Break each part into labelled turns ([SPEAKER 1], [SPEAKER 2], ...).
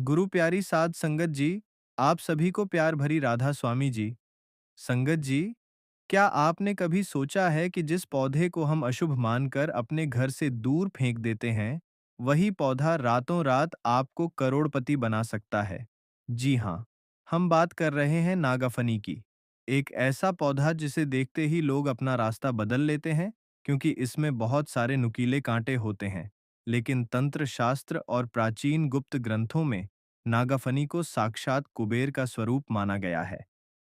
[SPEAKER 1] गुरु प्यारी साध संगत जी, आप सभी को प्यार भरी राधा स्वामी जी। संगत जी, क्या आपने कभी सोचा है कि जिस पौधे को हम अशुभ मानकर अपने घर से दूर फेंक देते हैं, वही पौधा रातों रात आपको करोड़पति बना सकता है? जी हाँ, हम बात कर रहे हैं नागाफनी की। एक ऐसा पौधा जिसे देखते ही लोग अपना रास्ता बदल लेते हैं, क्योंकि इसमें बहुत सारे नुकीले कांटे होते हैं। लेकिन तंत्र शास्त्र और प्राचीन गुप्त ग्रंथों में नागाफनी को साक्षात कुबेर का स्वरूप माना गया है।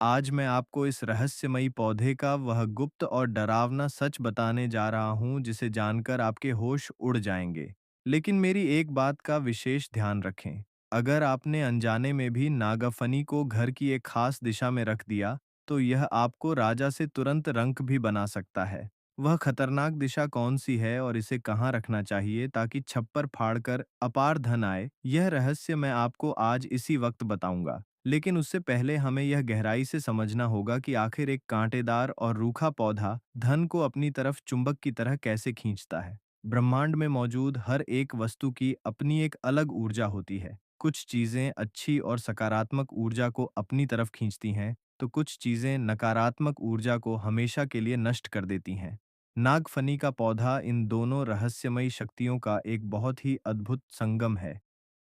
[SPEAKER 1] आज मैं आपको इस रहस्यमयी पौधे का वह गुप्त और डरावना सच बताने जा रहा हूं जिसे जानकर आपके होश उड़ जाएंगे। लेकिन मेरी एक बात का विशेष ध्यान रखें। अगर आपने अनजाने में भी नागाफनी को घर की एक खास दिशा में रख दिया, तो यह आपको राजा से तुरंत रंक भी बना सकता है। वह खतरनाक दिशा कौन सी है और इसे कहाँ रखना चाहिए ताकि छप्पर फाड़कर अपार धन आए, यह रहस्य मैं आपको आज इसी वक्त बताऊंगा। लेकिन उससे पहले हमें यह गहराई से समझना होगा कि आखिर एक कांटेदार और रूखा पौधा धन को अपनी तरफ चुंबक की तरह कैसे खींचता है। ब्रह्मांड में मौजूद हर एक वस्तु की अपनी एक अलग ऊर्जा होती है। कुछ चीजें अच्छी और सकारात्मक ऊर्जा को अपनी तरफ खींचती हैं, तो कुछ चीजें नकारात्मक ऊर्जा को हमेशा के लिए नष्ट कर देती हैं। नागफनी का पौधा इन दोनों रहस्यमयी शक्तियों का एक बहुत ही अद्भुत संगम है।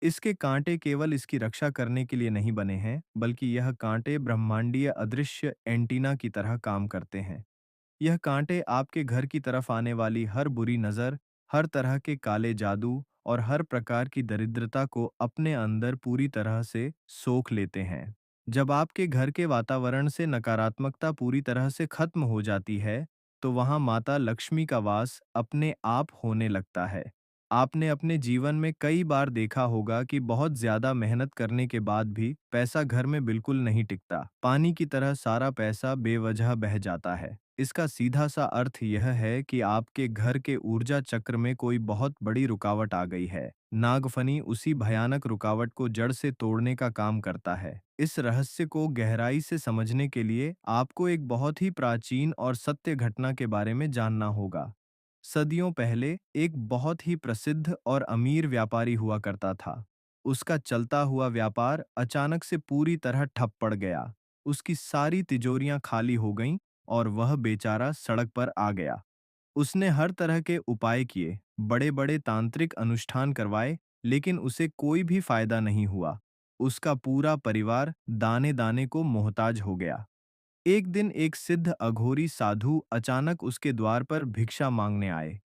[SPEAKER 1] इसके कांटे केवल इसकी रक्षा करने के लिए नहीं बने हैं, बल्कि यह कांटे ब्रह्मांडीय अदृश्य एंटीना की तरह काम करते हैं। यह कांटे आपके घर की तरफ आने वाली हर बुरी नज़र, हर तरह के काले जादू और हर प्रकार की दरिद्रता को अपने अंदर पूरी तरह से सोख लेते हैं। जब आपके घर के वातावरण से नकारात्मकता पूरी तरह से खत्म हो जाती है, तो वहां माता लक्ष्मी का वास अपने आप होने लगता है। आपने अपने जीवन में कई बार देखा होगा कि बहुत ज्यादा मेहनत करने के बाद भी पैसा घर में बिल्कुल नहीं टिकता। पानी की तरह सारा पैसा बेवजह बह जाता है। इसका सीधा सा अर्थ यह है कि आपके घर के ऊर्जा चक्र में कोई बहुत बड़ी रुकावट आ गई है। नागफनी उसी भयानक रुकावट को जड़ से तोड़ने का काम करता है। इस रहस्य को गहराई से समझने के लिए आपको एक बहुत ही प्राचीन और सत्य घटना के बारे में जानना होगा। सदियों पहले एक बहुत ही प्रसिद्ध और अमीर व्यापारी हुआ करता था। उसका चलता हुआ व्यापार अचानक से पूरी तरह ठप पड़ गया। उसकी सारी तिजोरियां खाली हो गईं और वह बेचारा सड़क पर आ गया। उसने हर तरह के उपाय किए, बड़े-बड़े तांत्रिक अनुष्ठान करवाए, लेकिन उसे कोई भी फायदा नहीं हुआ। उसका पूरा परिवार दाने-दाने को मोहताज हो गया। एक दिन एक सिद्ध अघोरी साधु अचानक उसके द्वार पर भिक्षा मांगने आए।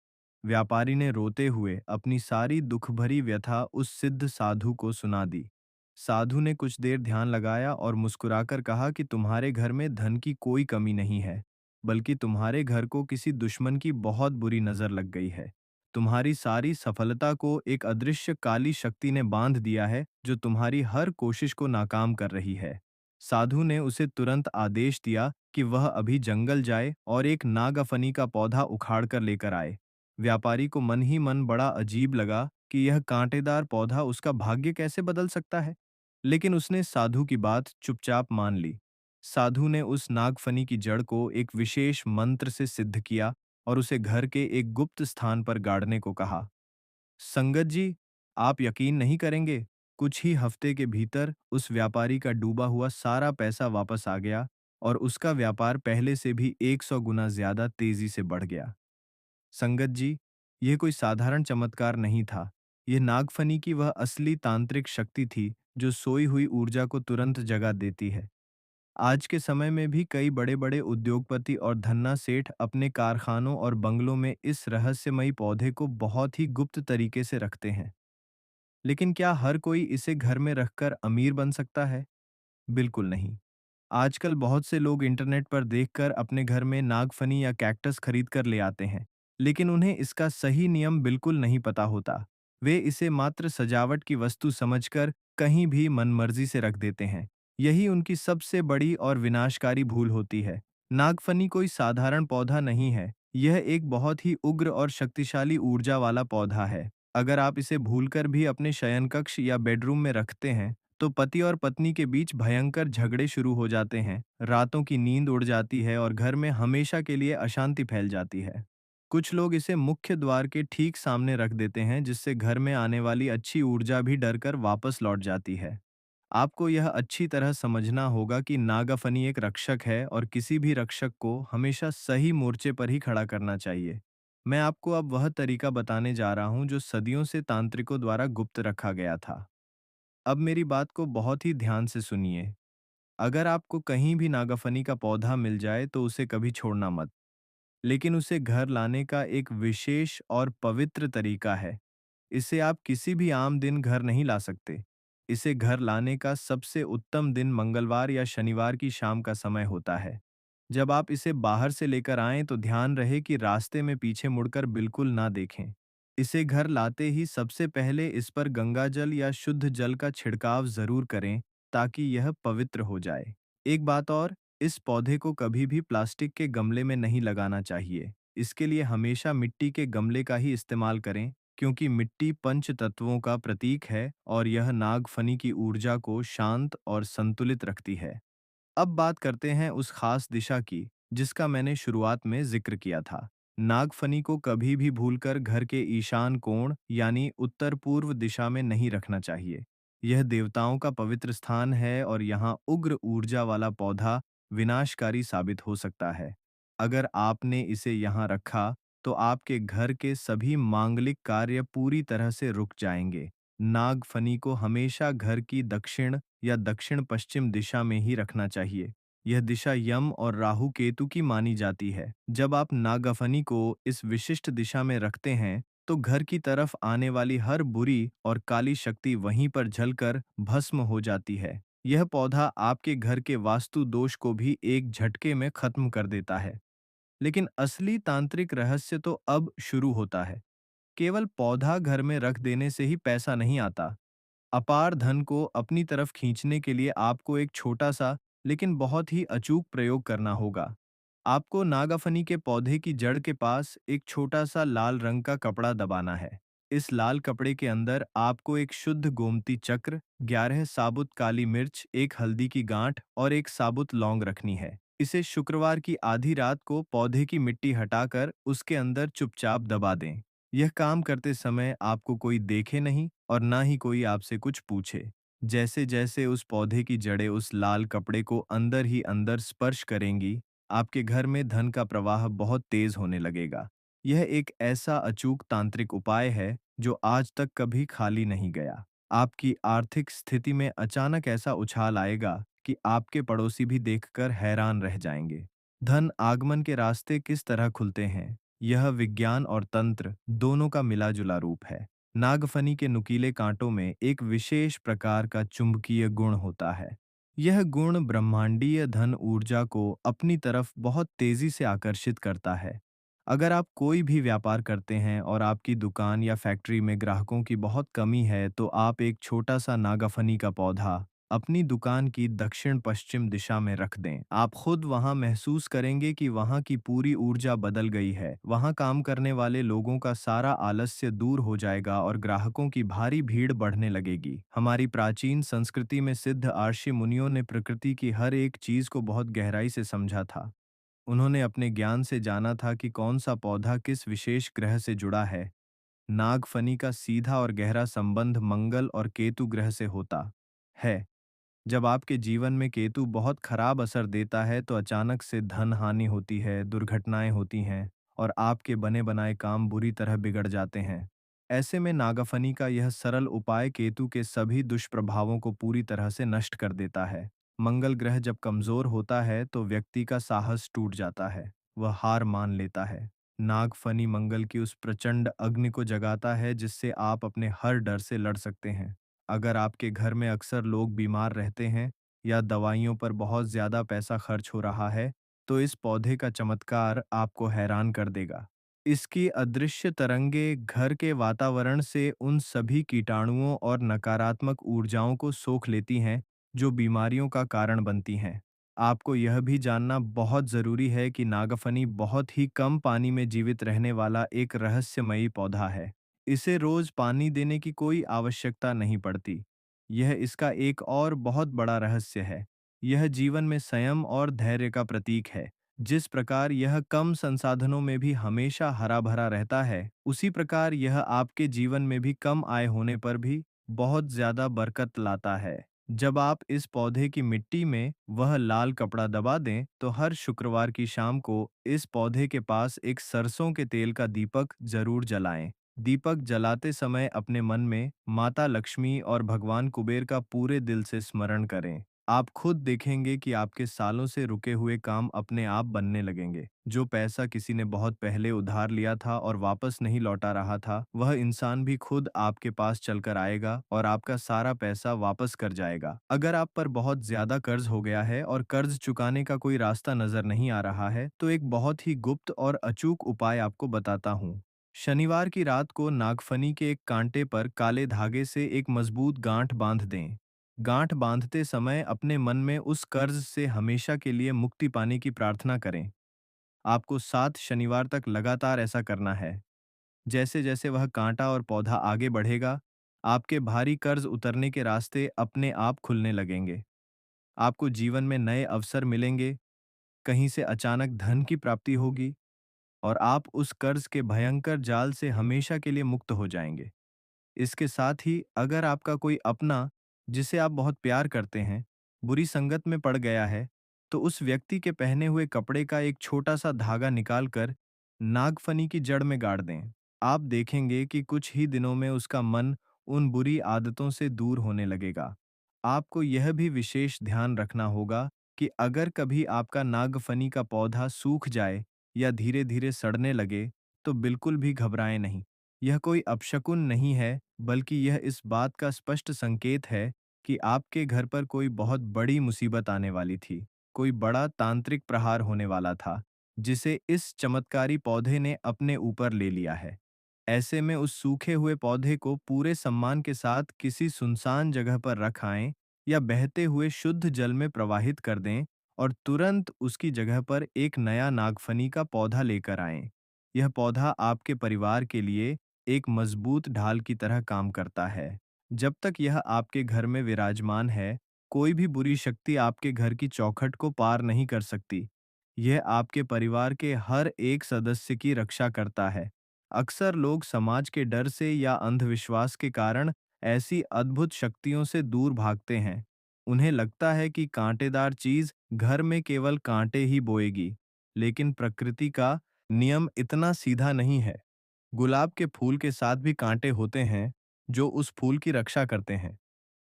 [SPEAKER 1] व्यापारी ने रोते हुए अपनी सारी दुख भरी व्यथा उस सिद्ध साधु को सुना दी। साधु ने कुछ देर ध्यान लगाया और मुस्कुराकर कहा कि तुम्हारे घर में धन की कोई कमी नहीं है, बल्कि तुम्हारे घर को किसी दुश्मन की बहुत बुरी नजर लग गई है। तुम्हारी सारी सफलता को एक अदृश्य काली शक्ति ने बांध दिया है, जो तुम्हारी हर कोशिश को नाकाम कर रही है। साधु ने उसे तुरंत आदेश दिया कि वह अभी जंगल जाए और एक नागाफनी का पौधा उखाड़ कर लेकर आए। व्यापारी को मन ही मन बड़ा अजीब लगा कि यह कांटेदार पौधा उसका भाग्य कैसे बदल सकता है, लेकिन उसने साधु की बात चुपचाप मान ली। साधु ने उस नागफनी की जड़ को एक विशेष मंत्र से सिद्ध किया और उसे घर के एक गुप्त स्थान पर गाड़ने को कहा। संगत जी, आप यकीन नहीं करेंगे, कुछ ही हफ्ते के भीतर उस व्यापारी का डूबा हुआ सारा पैसा वापस आ गया और उसका व्यापार पहले से भी 100 गुना ज्यादा तेजी से बढ़ गया। संगत जी, यह कोई साधारण चमत्कार नहीं था। यह नागफनी की वह असली तांत्रिक शक्ति थी, जो सोई हुई ऊर्जा को तुरंत जगा देती है। आज के समय में भी कई बड़े-बड़े उद्योगपति और धन्ना सेठ अपने कारखानों और बंगलों में इस रहस्यमयी पौधे को बहुत ही गुप्त तरीके से रखते हैं। लेकिन क्या हर कोई इसे घर में रखकर अमीर बन सकता है? बिल्कुल नहीं। आजकल बहुत से लोग इंटरनेट पर देखकर अपने घर में नागफनी या कैक्टस खरीद कर ले आते हैं, लेकिन उन्हें इसका सही नियम बिल्कुल नहीं पता होता। वे इसे मात्र सजावट की वस्तु समझकर कहीं भी मनमर्जी से रख देते हैं। यही उनकी सबसे बड़ी और विनाशकारी भूल होती है। नागफनी कोई साधारण पौधा नहीं है। यह एक बहुत ही उग्र और शक्तिशाली ऊर्जा वाला पौधा है। अगर आप इसे भूलकर भी अपने शयनकक्ष या बेडरूम में रखते हैं, तो पति और पत्नी के बीच भयंकर झगड़े शुरू हो जाते हैं, रातों की नींद उड़ जाती है और घर में हमेशा के लिए अशांति फैल जाती है। कुछ लोग इसे मुख्य द्वार के ठीक सामने रख देते हैं, जिससे घर में आने वाली अच्छी ऊर्जा भी डरकर वापस लौट जाती है। आपको यह अच्छी तरह समझना होगा कि नागाफनी एक रक्षक है और किसी भी रक्षक को हमेशा सही मोर्चे पर ही खड़ा करना चाहिए। मैं आपको अब वह तरीका बताने जा रहा हूं जो सदियों से तांत्रिकों द्वारा गुप्त रखा गया था। अब मेरी बात को बहुत ही ध्यान से सुनिए। अगर आपको कहीं भी नागाफनी का पौधा मिल जाए तो उसे कभी छोड़ना मत। लेकिन उसे घर लाने का एक विशेष और पवित्र तरीका है। इसे आप किसी भी आम दिन घर नहीं ला सकते। इसे घर लाने का सबसे उत्तम दिन मंगलवार या शनिवार की शाम का समय होता है। जब आप इसे बाहर से लेकर आएं तो ध्यान रहे कि रास्ते में पीछे मुड़कर बिल्कुल ना देखें। इसे घर लाते ही सबसे पहले इस पर गंगाजल या शुद्ध जल का छिड़काव जरूर करें, ताकि यह पवित्र हो जाए। एक बात और, इस पौधे को कभी भी प्लास्टिक के गमले में नहीं लगाना चाहिए। इसके लिए हमेशा मिट्टी के गमले का ही इस्तेमाल करें, क्योंकि मिट्टी पंच तत्वों का प्रतीक है और यह नागफनी की ऊर्जा को शांत और संतुलित रखती है। अब बात करते हैं उस खास दिशा की जिसका मैंने शुरुआत में जिक्र किया था। नागफनी को कभी भी भूलकर घर के ईशान कोण यानी उत्तर पूर्व दिशा में नहीं रखना चाहिए। यह देवताओं का पवित्र स्थान है और यहाँ उग्र ऊर्जा वाला पौधा विनाशकारी साबित हो सकता है। अगर आपने इसे यहाँ रखा तो आपके घर के सभी मांगलिक कार्य पूरी तरह से रुक जाएंगे। नागफनी को हमेशा घर की दक्षिण या दक्षिण पश्चिम दिशा में ही रखना चाहिए। यह दिशा यम और राहु केतु की मानी जाती है। जब आप नागफनी को इस विशिष्ट दिशा में रखते हैं तो घर की तरफ आने वाली हर बुरी और काली शक्ति वहीं पर जलकर भस्म हो जाती है। यह पौधा आपके घर के वास्तु दोष को भी एक झटके में खत्म कर देता है। लेकिन असली तांत्रिक रहस्य तो अब शुरू होता है। केवल पौधा घर में रख देने से ही पैसा नहीं आता। अपार धन को अपनी तरफ खींचने के लिए आपको एक छोटा सा लेकिन बहुत ही अचूक प्रयोग करना होगा। आपको नागाफनी के पौधे की जड़ के पास एक छोटा सा लाल रंग का कपड़ा दबाना है। इस लाल कपड़े के अंदर आपको एक शुद्ध गोमती चक्र, 11 साबुत काली मिर्च, एक हल्दी की गांठ और एक साबुत लौंग रखनी है। इसे शुक्रवार की आधी रात को पौधे की मिट्टी हटाकर उसके अंदर चुपचाप दबा दें। यह काम करते समय आपको कोई देखे नहीं और ना ही कोई आपसे कुछ पूछे। जैसे जैसे उस पौधे की जड़ें उस लाल कपड़े को अंदर ही अंदर स्पर्श करेंगी, आपके घर में धन का प्रवाह बहुत तेज होने लगेगा। यह एक ऐसा अचूक तांत्रिक उपाय है जो आज तक कभी खाली नहीं गया। आपकी आर्थिक स्थिति में अचानक ऐसा उछाल आएगा कि आपके पड़ोसी भी देखकर हैरान रह जाएंगे। धन आगमन के रास्ते किस तरह खुलते हैं? यह विज्ञान और तंत्र दोनों का मिला-जुला रूप है। नागफनी के नुकीले कांटों में एक विशेष प्रकार का चुंबकीय गुण होता है। यह गुण ब्रह्मांडीय धन ऊर्जा को अपनी तरफ बहुत तेजी से आकर्षित करता है। अगर आप कोई भी व्यापार करते हैं और आपकी दुकान या फैक्ट्री में ग्राहकों की बहुत कमी है, तो आप एक छोटा सा नागाफनी का पौधा अपनी दुकान की दक्षिण पश्चिम दिशा में रख दें। आप खुद वहां महसूस करेंगे कि वहां की पूरी ऊर्जा बदल गई है। वहां काम करने वाले लोगों का सारा आलस्य दूर हो जाएगा और ग्राहकों की भारी भीड़ बढ़ने लगेगी। हमारी प्राचीन संस्कृति में सिद्ध आर्षि मुनियों ने प्रकृति की हर एक चीज को बहुत गहराई से समझा था। उन्होंने अपने ज्ञान से जाना था कि कौन सा पौधा किस विशेष ग्रह से जुड़ा है। नागफनी का सीधा और गहरा संबंध मंगल और केतु ग्रह से होता है। जब आपके जीवन में केतु बहुत खराब असर देता है तो अचानक से धन हानि होती है, दुर्घटनाएं होती हैं और आपके बने बनाए काम बुरी तरह बिगड़ जाते हैं। ऐसे में नागाफनी का यह सरल उपाय केतु के सभी दुष्प्रभावों को पूरी तरह से नष्ट कर देता है। मंगल ग्रह जब कमजोर होता है तो व्यक्ति का साहस टूट जाता है, वह हार मान लेता है। नागफनी मंगल की उस प्रचंड अग्नि को जगाता है जिससे आप अपने हर डर से लड़ सकते हैं। अगर आपके घर में अक्सर लोग बीमार रहते हैं या दवाइयों पर बहुत ज्यादा पैसा खर्च हो रहा है, तो इस पौधे का चमत्कार आपको हैरान कर देगा। इसकी अदृश्य तरंगे घर के वातावरण से उन सभी कीटाणुओं और नकारात्मक ऊर्जाओं को सोख लेती हैं जो बीमारियों का कारण बनती हैं। आपको यह भी जानना बहुत जरूरी है कि नागफनी बहुत ही कम पानी में जीवित रहने वाला एक रहस्यमयी पौधा है। इसे रोज पानी देने की कोई आवश्यकता नहीं पड़ती। यह इसका एक और बहुत बड़ा रहस्य है। यह जीवन में संयम और धैर्य का प्रतीक है। जिस प्रकार यह कम संसाधनों में भी हमेशा हरा-भरा रहता है, उसी प्रकार यह आपके जीवन में भी कम आय होने पर भी बहुत ज़्यादा बरकत लाता है। जब आप इस पौधे की मिट्टी में वह लाल कपड़ा दबा दें, तो हर शुक्रवार की शाम को इस पौधे के पास एक सरसों के तेल का दीपक जरूर जलाएं। दीपक जलाते समय अपने मन में माता लक्ष्मी और भगवान कुबेर का पूरे दिल से स्मरण करें। आप खुद देखेंगे कि आपके सालों से रुके हुए काम अपने आप बनने लगेंगे। जो पैसा किसी ने बहुत पहले उधार लिया था और वापस नहीं लौटा रहा था, वह इंसान भी खुद आपके पास चलकर आएगा और आपका सारा पैसा वापस कर जाएगा। अगर आप पर बहुत ज्यादा कर्ज हो गया है और कर्ज चुकाने का कोई रास्ता नजर नहीं आ रहा है, तो एक बहुत ही गुप्त और अचूक उपाय आपको बताता हूँ। शनिवार की रात को नागफनी के एक कांटे पर काले धागे से एक मजबूत गांठ बांध दें। गांठ बांधते समय अपने मन में उस कर्ज से हमेशा के लिए मुक्ति पाने की प्रार्थना करें। आपको 7 शनिवार तक लगातार ऐसा करना है। जैसे जैसे वह कांटा और पौधा आगे बढ़ेगा, आपके भारी कर्ज उतरने के रास्ते अपने आप खुलने लगेंगे। आपको जीवन में नए अवसर मिलेंगे, कहीं से अचानक धन की प्राप्ति होगी और आप उस कर्ज के भयंकर जाल से हमेशा के लिए मुक्त हो जाएंगे। इसके साथ ही अगर आपका कोई अपना, जिसे आप बहुत प्यार करते हैं, बुरी संगत में पड़ गया है, तो उस व्यक्ति के पहने हुए कपड़े का एक छोटा सा धागा निकालकर नागफनी की जड़ में गाड़ दें। आप देखेंगे कि कुछ ही दिनों में उसका मन उन बुरी आदतों से दूर होने लगेगा। आपको यह भी विशेष ध्यान रखना होगा कि अगर कभी आपका नागफनी का पौधा सूख जाए या धीरे धीरे सड़ने लगे, तो बिल्कुल भी घबराएं नहीं। यह कोई अपशकुन नहीं है, बल्कि यह इस बात का स्पष्ट संकेत है कि आपके घर पर कोई बहुत बड़ी मुसीबत आने वाली थी। कोई बड़ा तांत्रिक प्रहार होने वाला था, जिसे इस चमत्कारी पौधे ने अपने ऊपर ले लिया है। ऐसे में उस सूखे हुए पौधे को पूरे सम्मान के साथ किसी सुनसान जगह पर रख आएं या बहते हुए शुद्ध जल में प्रवाहित कर दें और तुरंत उसकी जगह पर एक नया नागफनी का पौधा लेकर आएं। यह पौधा आपके परिवार के लिए एक मजबूत ढाल की तरह काम करता है। जब तक यह आपके घर में विराजमान है, कोई भी बुरी शक्ति आपके घर की चौखट को पार नहीं कर सकती। यह आपके परिवार के हर एक सदस्य की रक्षा करता है। अक्सर लोग समाज के डर से या अंधविश्वास के कारण ऐसी अद्भुत शक्तियों से दूर भागते हैं। उन्हें लगता है कि कांटेदार चीज घर में केवल कांटे ही बोएगी, लेकिन प्रकृति का नियम इतना सीधा नहीं है। गुलाब के फूल के साथ भी कांटे होते हैं, जो उस फूल की रक्षा करते हैं।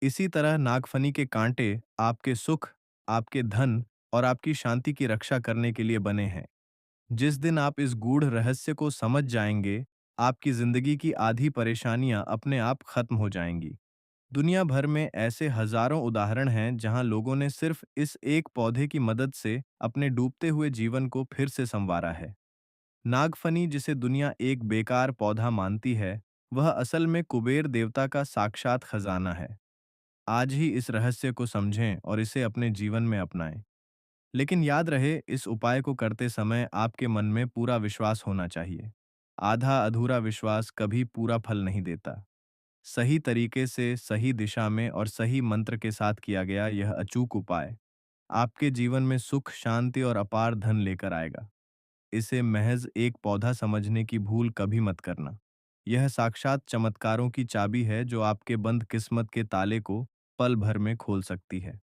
[SPEAKER 1] इसी तरह नागफनी के कांटे आपके सुख, आपके धन और आपकी शांति की रक्षा करने के लिए बने हैं। जिस दिन आप इस गूढ़ रहस्य को समझ जाएंगे, आपकी जिंदगी की आधी परेशानियां अपने आप खत्म हो जाएंगी। दुनिया भर में ऐसे हजारों उदाहरण हैं जहां लोगों ने सिर्फ इस एक पौधे की मदद से अपने डूबते हुए जीवन को फिर से संवारा है। नागफनी, जिसे दुनिया एक बेकार पौधा मानती है, वह असल में कुबेर देवता का साक्षात खजाना है। आज ही इस रहस्य को समझें और इसे अपने जीवन में अपनाएं। लेकिन याद रहे, इस उपाय को करते समय आपके मन में पूरा विश्वास होना चाहिए। आधा अधूरा विश्वास कभी पूरा फल नहीं देता। सही तरीके से, सही दिशा में और सही मंत्र के साथ किया गया यह अचूक उपाय आपके जीवन में सुख, शांति और अपार धन लेकर आएगा। इसे महज एक पौधा समझने की भूल कभी मत करना। यह साक्षात चमत्कारों की चाबी है जो आपके बंद किस्मत के ताले को पल भर में खोल सकती है।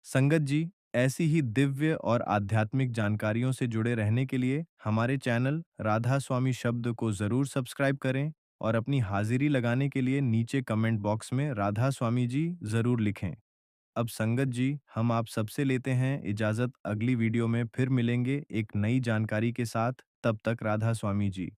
[SPEAKER 1] संगत जी, ऐसी ही दिव्य और आध्यात्मिक जानकारियों से जुड़े रहने के लिए हमारे चैनल राधा स्वामी शब्द को जरूर सब्सक्राइब करें और अपनी हाजिरी लगाने के लिए नीचे कमेंट बॉक्स में राधा स्वामी जी जरूर लिखें। अब संगत जी, हम आप सबसे लेते हैं इजाजत। अगली वीडियो में फिर मिलेंगे एक नई जानकारी के साथ। तब तक राधा स्वामी जी।